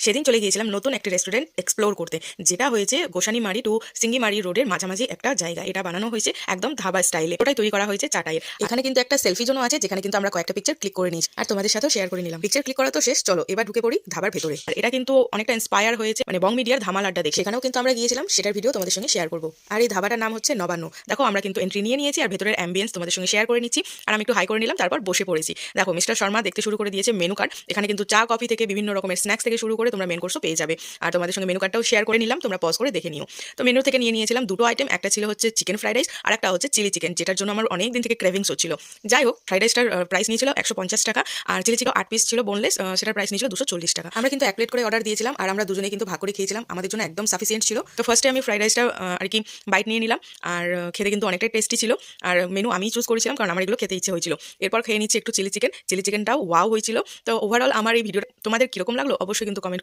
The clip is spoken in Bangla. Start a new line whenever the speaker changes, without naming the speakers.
সেদিন চলে গিয়েছিলাম নতুন একটি রেস্টুরেন্ট এক্সপ্লোর করতে, যেটা হয়েছে গোসানিমারি টু সিঙ্গিমারি রোডের মাঝামাঝি একটা জায়গা। এটা বানানো হয়েছে একদম ধাবা স্টাইলে, ওটাই তৈরি করা হয়েছে চাটাইয়ের। এখানে কিন্তু একটা সেলফি জোনও আছে, যেখানে কিন্তু আমরা কয়েকটা পিকচার ক্লিক করে নিয়েছি আর তোমাদের সাথেও শেয়ার করে নিলাম। পিকচার ক্লিক করা তো শেষ, চলো এবার ঢুকে পড়ি ধাবার ভেতরে। আর এটা কিন্তু অনেকটা ইন্সপায়ার হয়েছে মানে বং মিডিয়ার ধামাল আড্ডা দেখে, সেখানেও কিন্তু আমরা গিয়েছিলাম, সেটার ভিডিও তোমাদের সঙ্গে শেয়ার করবো। আর এই ধাবাটার নাম হচ্ছে নবান্ন। দেখো আমরা কিন্তু এন্ট্রি নিয়ে নিয়েছি আর ভেতরের অ্যাম্বিয়েন্স তোমাদের সঙ্গে শেয়ার করে নিচ্ছি। আর আমি একটু হাই করে নিলাম, তারপর বসে পড়েছি। দেখো মিস্টার শর্মা দেখতে শুরু করে দিয়েছে মেনু কার্ড। এখানে কিন্তু চা কফি থেকে বিভিন্ন রকমের স্ন্যাক্স থেকে শুরু করে তোমরা মেন কোর্সও পেয়ে যাবে। আর তোমাদের সঙ্গে মেনু কার্ডটাও শেয়ার করে নিলাম, তোমরা পজ করে দেখে নিও। তো মেনু থেকে নিয়ে নিয়েছিলাম দুটো আইটেম, একটা ছিল হচ্ছে চিকেন ফ্রাইড রাইস আর একটা হচ্ছে চিলি চিকেন, যেটার জন্য আমার অনেক দিন থেকে ক্রেভিংস হচ্ছিল। যাই হোক, ফ্রাইড রাইসটার প্রাইস নিয়েছিল 150 টাকা, আর চিলি চিকেন 8 পিস ছিল বোনলেস, সেটার প্রাইস নিয়েছিল 240 টাকা। আমরা কিন্তু এক প্লেট করে অর্ডার দিয়েছিলাম আর আমরা দুজনেই কিন্তু ভাগ করে খেয়েছিলাম, আমাদের জন্য একদম সাফিসিয়েন্ট ছিল। তো ফার্স্টে আমি ফ্রাইড রাইসটা আর কি বাইট নিয়ে নিলাম, আর খেতে কিন্তু অনেকটাই টেস্টি ছিল। আর মেনু আমি চুজ করেছিলাম কারণ আমার এগুলো খেতে ইচ্ছে হয়েছিল। এরপর খেয়ে নিচ্ছি একটু চিলি চিকেন, চিলি চিকেনটাও ওয়াও হয়েছিল। তো ওভারঅল আমার এই ভিডিওটা তোমাদের কিরকম লাগলো অবশ্যই কিন্তু কমেন্ট